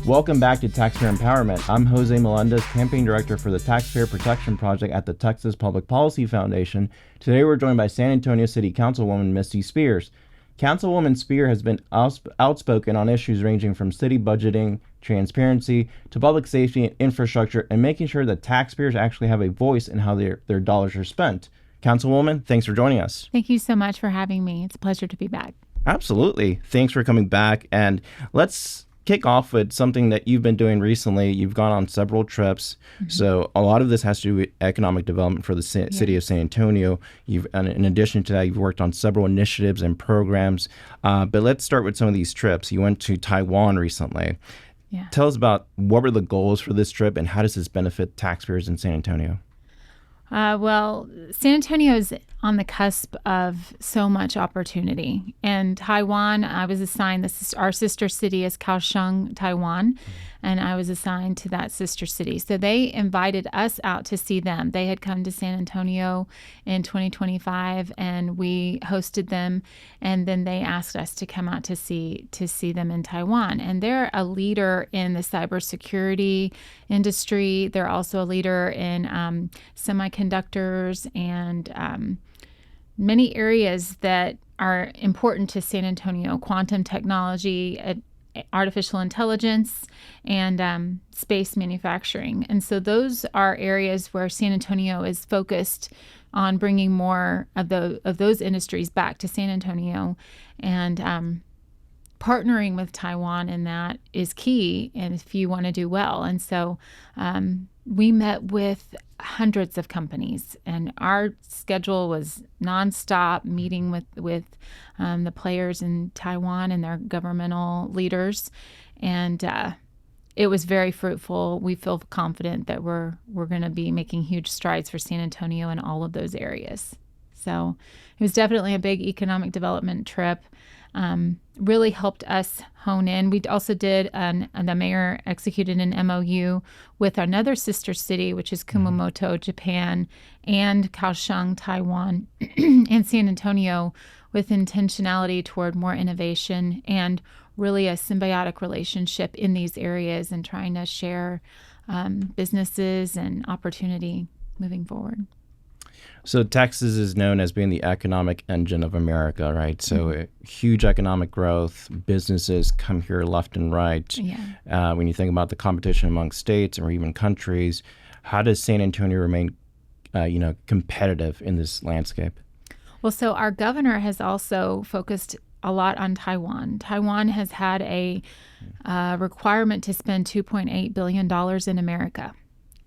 Welcome back to Taxpayer Empowerment. I'm Jose Melendez, Campaign Director for the Taxpayer Protection Project at the Texas Public Policy Foundation. Today we're joined by San Antonio City Councilwoman Misty Spears. Councilwoman Spears has been outspoken on issues ranging from city budgeting, transparency, to public safety and infrastructure, and making sure that taxpayers actually have a voice in how their dollars are spent. Councilwoman, thanks for joining us. Thank you so much for having me. It's a pleasure to be back. Absolutely. Thanks for coming back. And let's kick off with something that you've been doing recently. You've gone on several trips. Mm-hmm. So a lot of this has to do with economic development for the city of San Antonio. And in addition to that, you've worked on several initiatives and programs. But let's start with some of these trips. You went to Taiwan recently. Yeah. Tell us about what were the goals for this trip and how does this benefit taxpayers in San Antonio? Well, San Antonio is on the cusp of so much opportunity. And Taiwan, I was assigned, our sister city is Kaohsiung, Taiwan, and I was assigned to that sister city. So they invited us out to see them. They had come to San Antonio in 2025, and we hosted them. And then they asked us to come out to see them in Taiwan. And they're a leader in the cybersecurity industry. They're also a leader in semiconductors and many areas that are important to San Antonio: quantum technology, artificial intelligence, and space manufacturing. And so those are areas where San Antonio is focused on bringing more of those industries back to San Antonio, and partnering with Taiwan in that is key, and if you want to do well. And so we met with hundreds of companies, and our schedule was nonstop, meeting with the players in Taiwan and their governmental leaders, and it was very fruitful. We feel confident that we're going to be making huge strides for San Antonio in all of those areas. So it was definitely a big economic development trip. Really helped us hone in. We also did, the mayor executed an MOU with another sister city, which is Kumamoto, Japan, and Kaohsiung, Taiwan, and San Antonio, with intentionality toward more innovation and really a symbiotic relationship in these areas, and trying to share businesses and opportunity moving forward. So Texas is known as being the economic engine of America, right? So huge economic growth, businesses come here left and right. Yeah. When you think about the competition among states or even countries, how does San Antonio remain, competitive in this landscape? Well, so our governor has also focused a lot on Taiwan. Taiwan has had a requirement to spend $2.8 billion in America,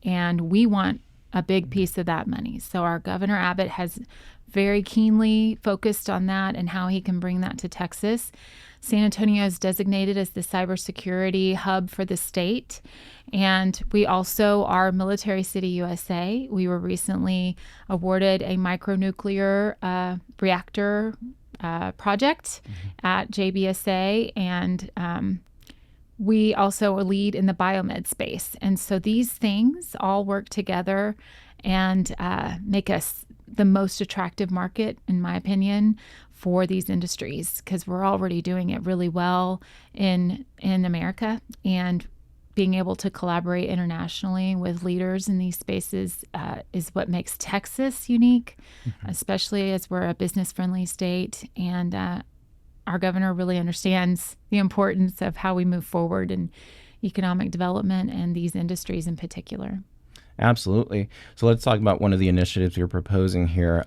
and we want a big piece of that money. So our Governor Abbott has very keenly focused on that and how he can bring that to Texas. San Antonio is designated as the cybersecurity hub for the state. And we also are Military City USA. We were recently awarded a micronuclear reactor project at JBSA, and we also lead in the biomed space. And so these things all work together and make us the most attractive market, in my opinion, for these industries, because we're already doing it really well in America. And being able to collaborate internationally with leaders in these spaces is what makes Texas unique, especially as we're a business-friendly state. And our governor really understands the importance of how we move forward in economic development and these industries in particular. Absolutely. So let's talk about one of the initiatives you're proposing here.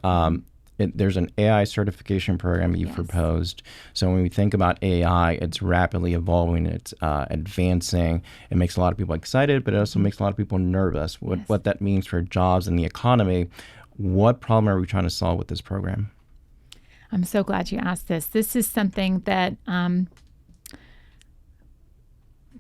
There's an AI certification program you've proposed. So when we think about AI, it's rapidly evolving, it's advancing. It makes a lot of people excited, but it also makes a lot of people nervous. What that means for jobs and the economy. What problem are we trying to solve with this program? I'm so glad you asked this. This is something that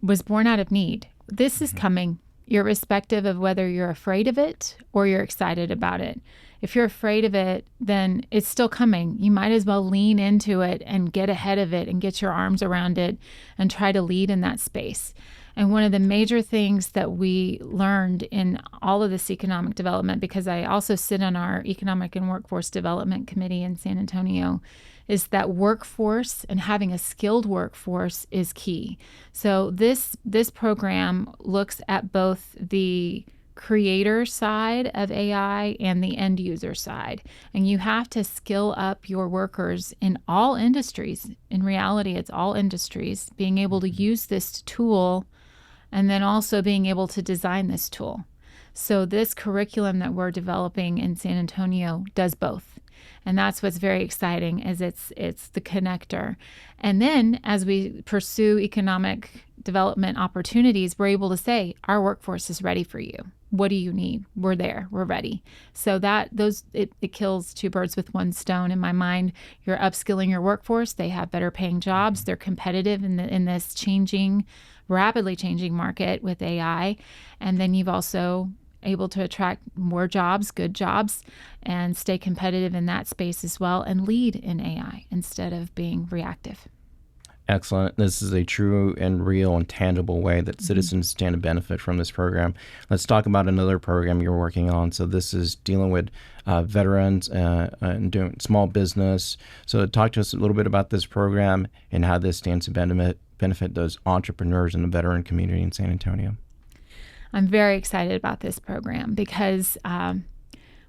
was born out of need. This is coming, irrespective of whether you're afraid of it or you're excited about it. If you're afraid of it, then it's still coming. You might as well lean into it and get ahead of it and get your arms around it and try to lead in that space. And one of the major things that we learned in all of this economic development, because I also sit on our Economic and Workforce Development Committee in San Antonio, is that workforce and having a skilled workforce is key. So this program looks at both the creator side of AI and the end user side. And you have to skill up your workers in all industries. In reality, it's all industries, being able to use this tool and then also being able to design this tool. So this curriculum that we're developing in San Antonio does both. And that's what's very exciting, is it's the connector. And then as we pursue economic development opportunities, we're able to say, our workforce is ready for you. What do you need? We're there. We're ready. So it kills two birds with one stone in my mind. You're upskilling your workforce. They have better paying jobs. They're competitive in this rapidly changing market with AI. And then you've also able to attract more jobs, good jobs, and stay competitive in that space as well, and lead in AI instead of being reactive. Excellent. This is a true and real and tangible way that citizens stand to benefit from this program. Let's talk about another program you're working on. So this is dealing with veterans and doing small business. So talk to us a little bit about this program and how this stands to benefit those entrepreneurs in the veteran community in San Antonio. I'm very excited about this program because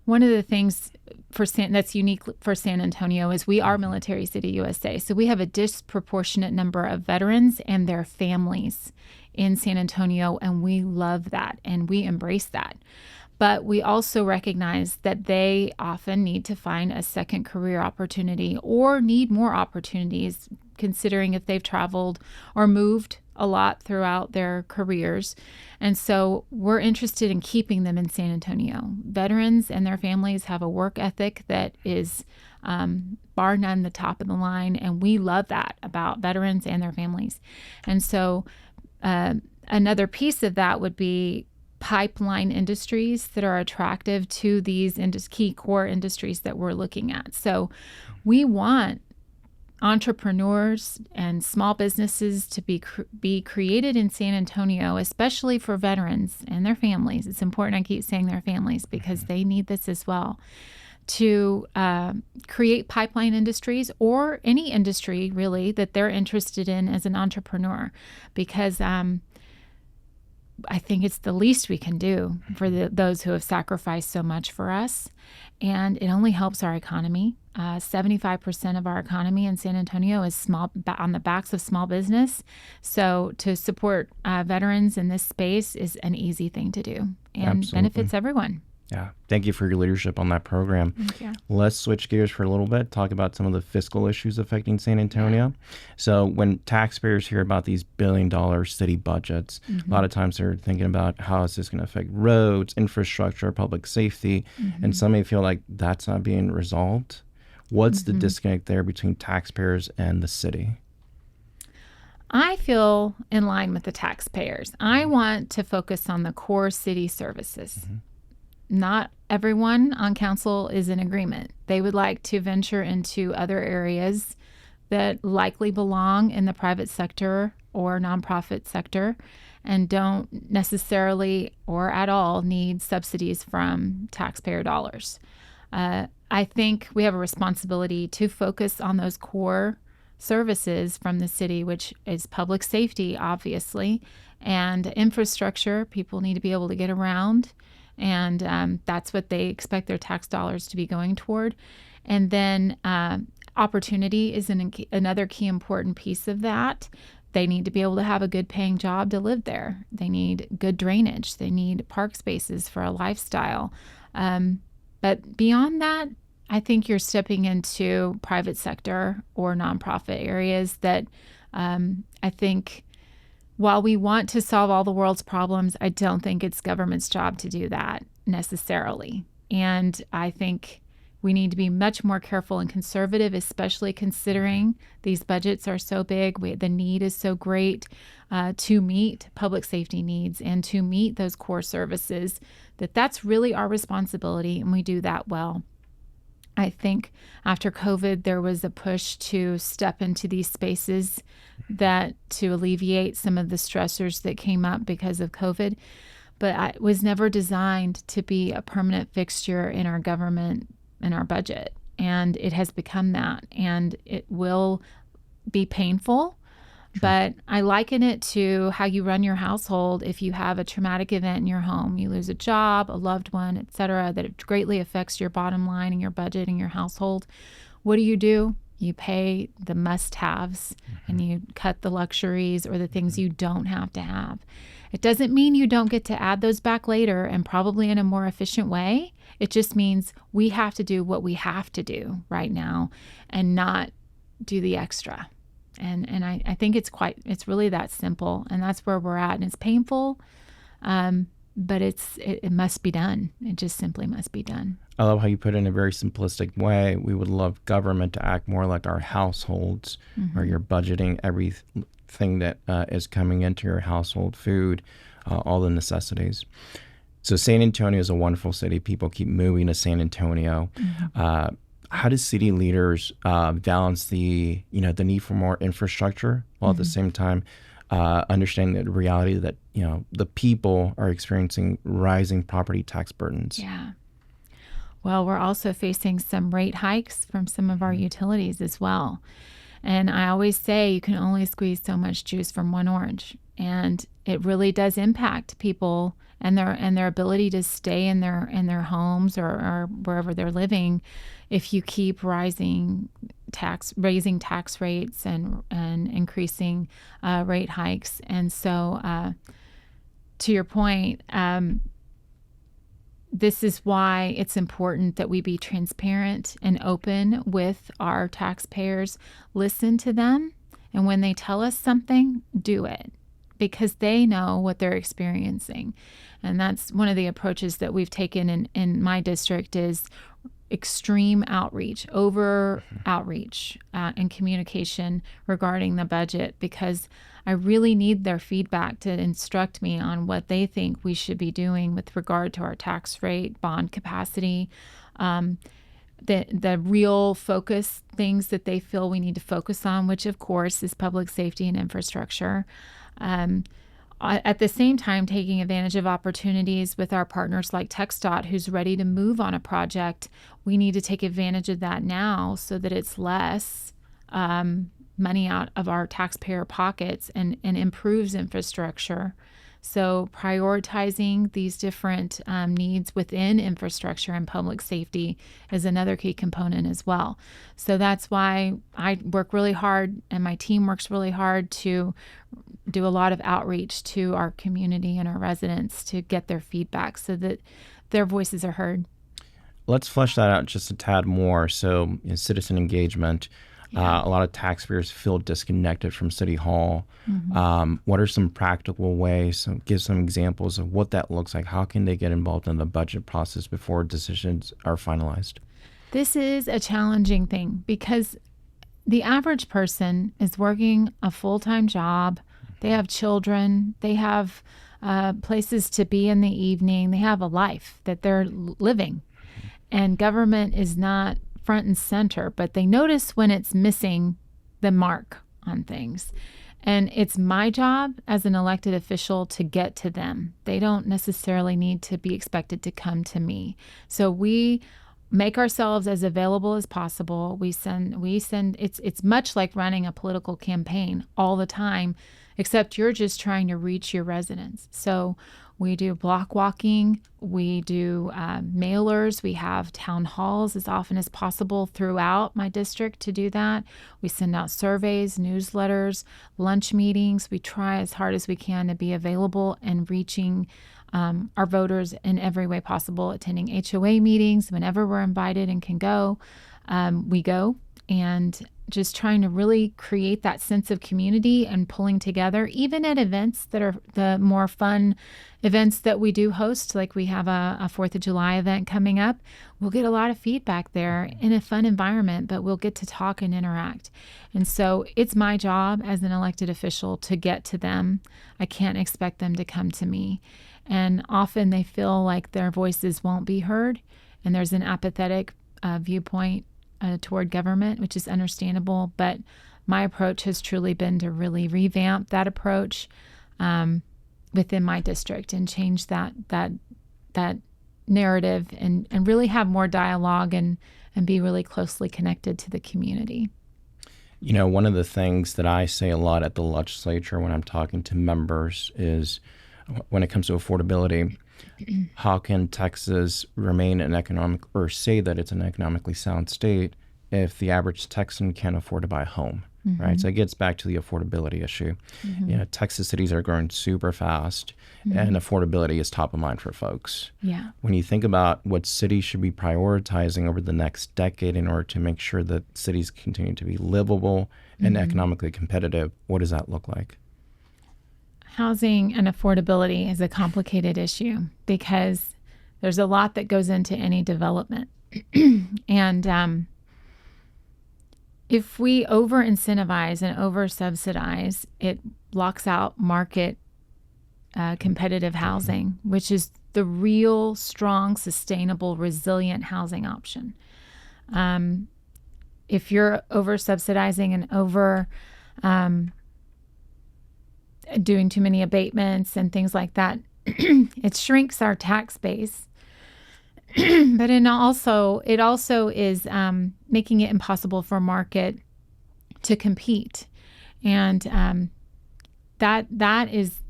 one of the things that's unique for San Antonio is we are Military City USA. So we have a disproportionate number of veterans and their families in San Antonio, and we love that and we embrace that. But we also recognize that they often need to find a second career opportunity or need more opportunities, considering if they've traveled or moved a lot throughout their careers. And so we're interested in keeping them in San Antonio. Veterans and their families have a work ethic that is bar none the top of the line, and we love that about veterans and their families. And so another piece of that would be pipeline industries that are attractive to these key core industries that we're looking at. So we want entrepreneurs and small businesses to be created in San Antonio, especially for veterans and their families. It's important I keep saying their families because they need this as well, to create pipeline industries or any industry really that they're interested in as an entrepreneur, because I think it's the least we can do for those who have sacrificed so much for us. And it only helps our economy. 75% of our economy in San Antonio is on the backs of small business. So to support veterans in this space is an easy thing to do and benefits everyone. Yeah. Thank you for your leadership on that program. Thank you. Let's switch gears for a little bit, talk about some of the fiscal issues affecting San Antonio. So when taxpayers hear about these billion-dollar city budgets, a lot of times they're thinking about how is this going to affect roads, infrastructure, public safety, and some may feel like that's not being resolved. What's the disconnect there between taxpayers and the city? I feel in line with the taxpayers. I want to focus on the core city services. Not everyone on council is in agreement. They would like to venture into other areas that likely belong in the private sector or nonprofit sector and don't necessarily or at all need subsidies from taxpayer dollars. I think we have a responsibility to focus on those core services from the city, which is public safety, obviously, and infrastructure. People need to be able to get around. And that's what they expect their tax dollars to be going toward. And then opportunity is another key important piece of that. They need to be able to have a good paying job to live there. They need good drainage. They need park spaces for a lifestyle. But beyond that, I think you're stepping into private sector or nonprofit areas that I think, while we want to solve all the world's problems, I don't think it's government's job to do that necessarily. And I think we need to be much more careful and conservative, especially considering these budgets are so big. The need is so great to meet public safety needs and to meet those core services, that's really our responsibility, and we do that well. I think after COVID, there was a push to step into these spaces that to alleviate some of the stressors that came up because of COVID. But it was never designed to be a permanent fixture in our government and our budget. And it has become that. And it will be painful. Sure. But I liken it to how you run your household. If you have a traumatic event in your home, you lose a job, a loved one, et cetera, that it greatly affects your bottom line and your budget and your household. What do? You pay the must-haves and you cut the luxuries or the things you don't have to have. It doesn't mean you don't get to add those back later and probably in a more efficient way. It just means we have to do what we have to do right now and not do the extra. And I think it's really that simple, and that's where we're at. And it's painful, but it must be done. It just simply must be done. I love how you put it in a very simplistic way. We would love government to act more like our households, where you're budgeting everything that is coming into your household, food, all the necessities. So San Antonio is a wonderful city. People keep moving to San Antonio. How do city leaders balance the need for more infrastructure while at the same time understanding the reality that the people are experiencing rising property tax burdens? Yeah. Well, we're also facing some rate hikes from some of our utilities as well. And I always say you can only squeeze so much juice from one orange, and it really does impact people and their ability to stay in their homes or wherever they're living if you keep raising tax rates and increasing rate hikes. And so to your point, this is why it's important that we be transparent and open with our taxpayers, listen to them, and when they tell us something, do it, because they know what they're experiencing. And that's one of the approaches that we've taken in my district is extreme outreach, outreach and communication regarding the budget, because I really need their feedback to instruct me on what they think we should be doing with regard to our tax rate, bond capacity, the real focus things that they feel we need to focus on, which of course is public safety and infrastructure. At the same time, taking advantage of opportunities with our partners like TxDOT, who's ready to move on a project. We need to take advantage of that now so that it's less money out of our taxpayer pockets and improves infrastructure. So prioritizing these different needs within infrastructure and public safety is another key component as well. So that's why I work really hard and my team works really hard to do a lot of outreach to our community and our residents to get their feedback so that their voices are heard. Let's flesh that out just a tad more. So citizen engagement. A lot of taxpayers feel disconnected from City Hall. What are some practical ways? So give some examples of what that looks like. How can they get involved in the budget process before decisions are finalized? This is a challenging thing because the average person is working a full-time job. They have children. They have places to be in the evening. They have a life that they're living. And government is not front and center, but they notice when it's missing the mark on things. And it's my job as an elected official to get to them. They don't necessarily need to be expected to come to me. So we make ourselves as available as possible. We send it's much like running a political campaign all the time, except you're just trying to reach your residents. So we do block walking, we do mailers, we have town halls as often as possible throughout my district to do that. We send out surveys, newsletters, lunch meetings. We try as hard as we can to be available and reaching our voters in every way possible, attending HOA meetings whenever we're invited and can go. We go, and just trying to really create that sense of community and pulling together, even at events that are the more fun events that we do host, like we have a 4th of July event coming up. We'll get a lot of feedback there in a fun environment, but we'll get to talk and interact. And so it's my job as an elected official to get to them. I can't expect them to come to me. And often they feel like their voices won't be heard, and there's an apathetic viewpoint toward government, which is understandable. But my approach has truly been to really revamp that approach within my district and change that narrative and really have more dialogue and be really closely connected to the community. You know, one of the things that I say a lot at the legislature when I'm talking to members is when it comes to affordability, how can Texas remain an economic or say that it's an economically sound state if the average Texan can't afford to buy a home, right? So it gets back to the affordability issue. You know, Texas cities are growing super fast and affordability is top of mind for folks. Yeah. When you think about what cities should be prioritizing over the next decade in order to make sure that cities continue to be livable and economically competitive, what does that look like? Housing and affordability is a complicated issue because there's a lot that goes into any development. And if we over incentivize and over subsidize, it blocks out market competitive housing, which is the real strong, sustainable, resilient housing option. If you're over subsidizing and over doing too many abatements and things like that, it shrinks our tax base. But it also is making it impossible for market to compete, and that is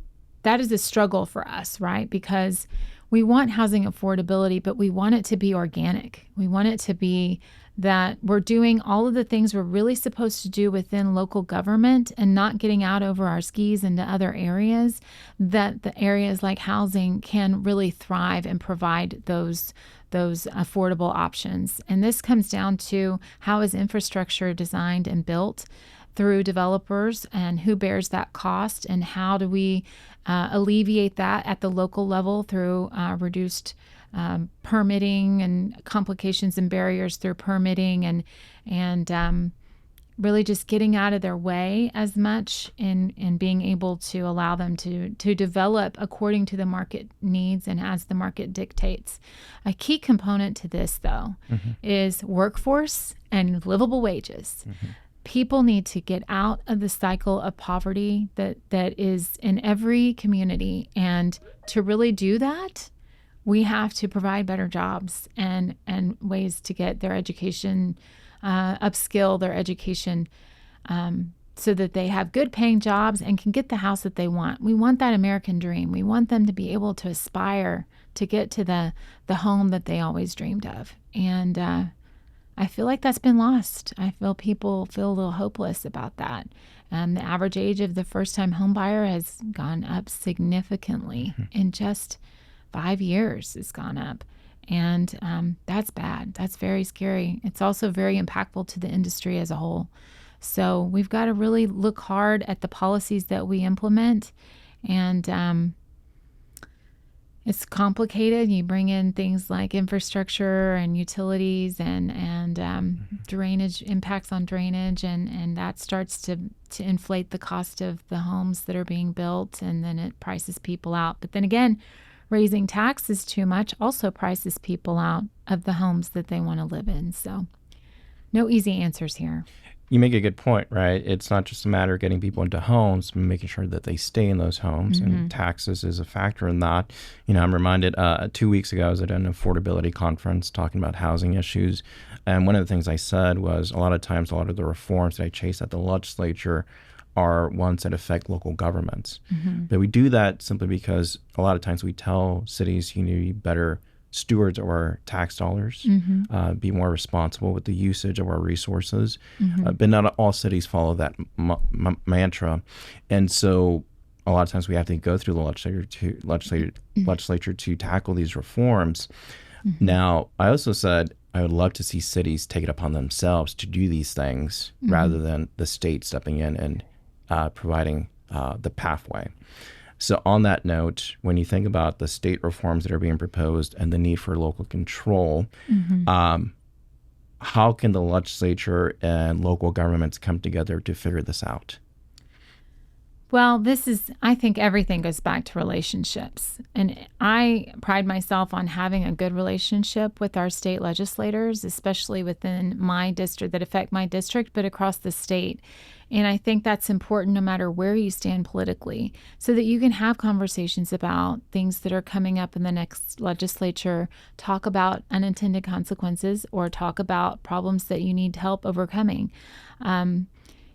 a struggle for us, right? Because we want housing affordability, but we want it to be organic. We want it to be that we're doing all of the things we're really supposed to do within local government and not getting out over our skis into other areas, that the areas like housing can really thrive and provide those affordable options. And this comes down to how is infrastructure designed and built through developers and who bears that cost, and how do we alleviate that at the local level through reduced permitting and complications and barriers through permitting and really just getting out of their way as much and being able to allow them to develop according to the market needs and as the market dictates. A key component to this, though, is workforce and livable wages. People need to get out of the cycle of poverty that is in every community. And to really do that, we have to provide better jobs and ways to get their education, upskill their education so that they have good paying jobs and can get the house that they want. We want that American dream. We want them to be able to aspire to get to the home that they always dreamed of. And I feel like that's been lost. I feel people feel a little hopeless about that. The average age of the first-time home buyer has gone up significantly in just 5 years. It's gone up. And that's bad. That's very scary. It's also very impactful to the industry as a whole. So we've got to really look hard at the policies that we implement. And it's complicated. You bring in things like infrastructure and utilities and drainage, impacts on drainage, and that starts to inflate the cost of the homes that are being built, and then it prices people out. But then again, raising taxes too much also prices people out of the homes that they want to live in. So no easy answers here. You make a good point, right? It's not just a matter of getting people into homes, but making sure that they stay in those homes, and taxes is a factor in that. You know, I'm reminded 2 weeks ago I was at an affordability conference talking about housing issues, and one of the things I said was a lot of times a lot of the reforms that I chase at the legislature are ones that affect local governments. But we do that simply because a lot of times we tell cities you need to be better stewards of our tax dollars, be more responsible with the usage of our resources. But not all cities follow that mantra. And so a lot of times we have to go through the legislature to tackle these reforms. Now, I also said I would love to see cities take it upon themselves to do these things rather than the state stepping in and providing the pathway. So on that note, when you think about the state reforms that are being proposed and the need for local control, how can the legislature and local governments come together to figure this out? Well, I think everything goes back to relationships. And I pride myself on having a good relationship with our state legislators, especially within my district that affect my district, but across the state. And I think that's important no matter where you stand politically, so that you can have conversations about things that are coming up in the next legislature, talk about unintended consequences, or talk about problems that you need help overcoming.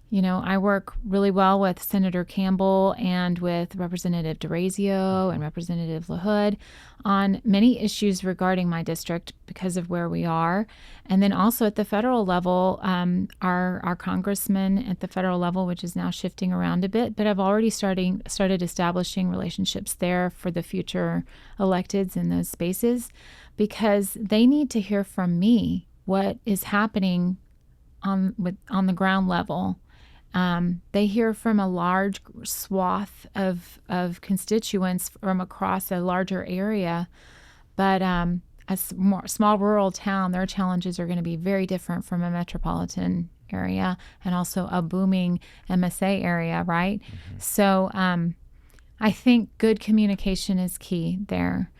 I work really well with Senator Campbell and with Representative DeRazio and Representative LaHood on many issues regarding my district because of where we are. And then also at the federal level, our congressman at the federal level, which is now shifting around a bit, but I've already started establishing relationships there for the future electeds in those spaces, because they need to hear from me what is happening on the ground level. They hear from a large swath of constituents from across a larger area, but a small rural town, their challenges are going to be very different from a metropolitan area and also a booming MSA area, right? Mm-hmm. So I think good communication is key there.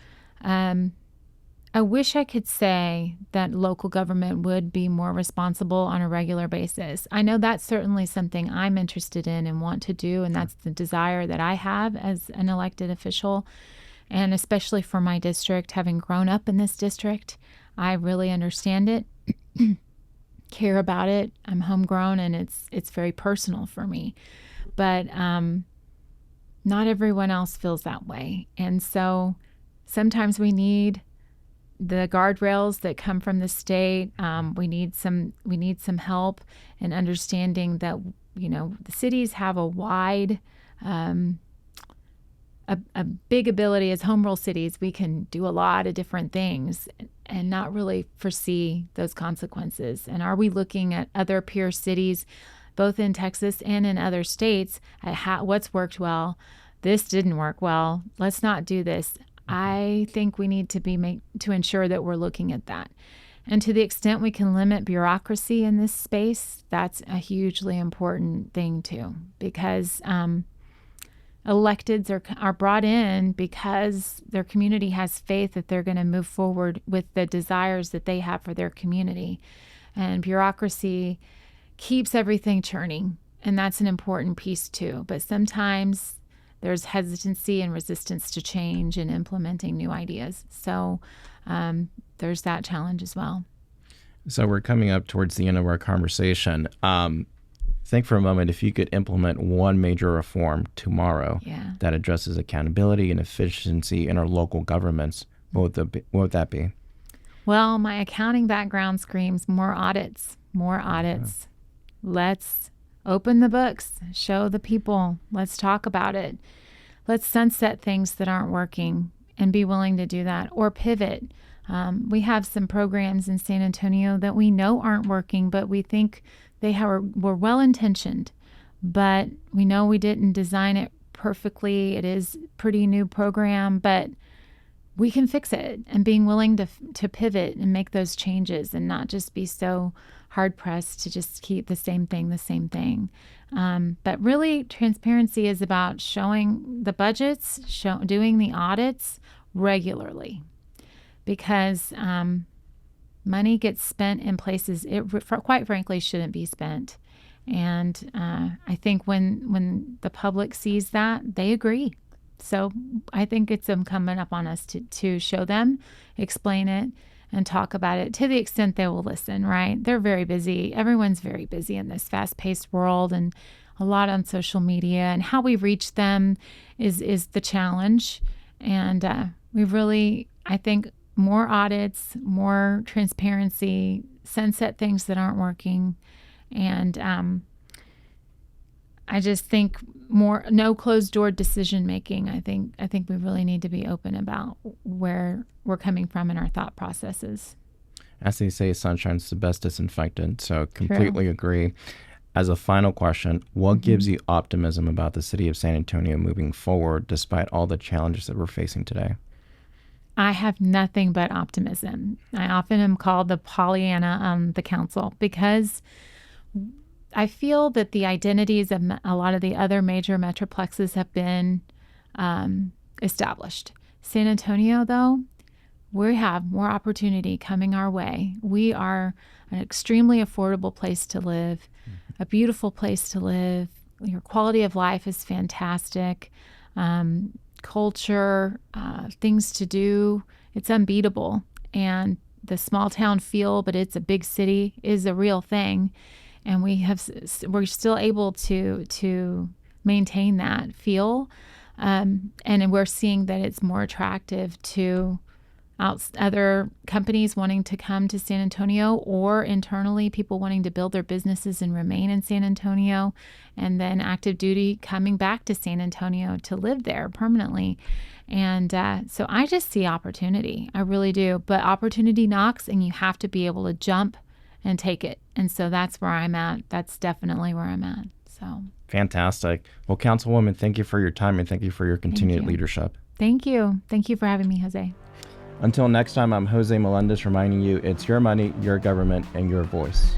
I wish I could say that local government would be more responsible on a regular basis. I know that's certainly something I'm interested in and want to do, and that's the desire that I have as an elected official, and especially for my district, having grown up in this district. I really understand it, care about it. I'm homegrown, and it's very personal for me. But not everyone else feels that way. And so sometimes we need the guardrails that come from the state. We need some help in understanding that the cities have a wide, a big ability as home rule cities. We can do a lot of different things and not really foresee those consequences. And are we looking at other peer cities, both in Texas and in other states, at what's worked well? This didn't work well. Let's not do this. I think we need to ensure that we're looking at that. And to the extent we can limit bureaucracy in this space, that's a hugely important thing too, because electeds are brought in because their community has faith that they're going to move forward with the desires that they have for their community. And bureaucracy keeps everything churning, and that's an important piece too. But sometimes there's hesitancy and resistance to change and implementing new ideas. So there's that challenge as well. So we're coming up towards the end of our conversation. Think for a moment, if you could implement one major reform tomorrow that addresses accountability and efficiency in our local governments, what would that be? Well, my accounting background screams more audits. Okay. Let's open the books, show the people, let's talk about it. Let's sunset things that aren't working and be willing to do that, or pivot. We have some programs in San Antonio that we know aren't working, but we think were well-intentioned, but we know we didn't design it perfectly. It is a pretty new program, but we can fix it, and being willing to pivot and make those changes and not just be so hard-pressed to just keep the same thing. But really, transparency is about showing the budgets, doing the audits regularly, because money gets spent in places it quite frankly shouldn't be spent. And I think when the public sees that, they agree. So I think it's incumbent upon us to show them, explain it, and talk about it to the extent they will listen, right? They're very busy. Everyone's very busy in this fast-paced world, and a lot on social media, and how we reach them is the challenge. And we really, I think, more audits, more transparency, sunset things that aren't working, and I just think more no closed door decision making. I think we really need to be open about where we're coming from in our thought processes. As they say, sunshine's the best disinfectant. So completely agree. As a final question, what gives you optimism about the city of San Antonio moving forward despite all the challenges that we're facing today? I have nothing but optimism. I often am called the Pollyanna on the council, because I feel that the identities of a lot of the other major metroplexes have been established. San Antonio, though, we have more opportunity coming our way. We are an extremely affordable place to live, a beautiful place to live. Your quality of life is fantastic. Culture, things to do, it's unbeatable. And the small town feel, but it's a big city, is a real thing. And we're still able to maintain that feel. And we're seeing that it's more attractive to other companies wanting to come to San Antonio, or internally people wanting to build their businesses and remain in San Antonio, and then active duty coming back to San Antonio to live there permanently. And so I just see opportunity. I really do. But opportunity knocks, and you have to be able to jump and take it. And so that's where I'm at. That's definitely where I'm at. So fantastic. Well, Councilwoman, thank you for your time, and thank you for your continued leadership. Thank you. Thank you for having me, Jose. Until next time, I'm Jose Melendez reminding you it's your money, your government, and your voice.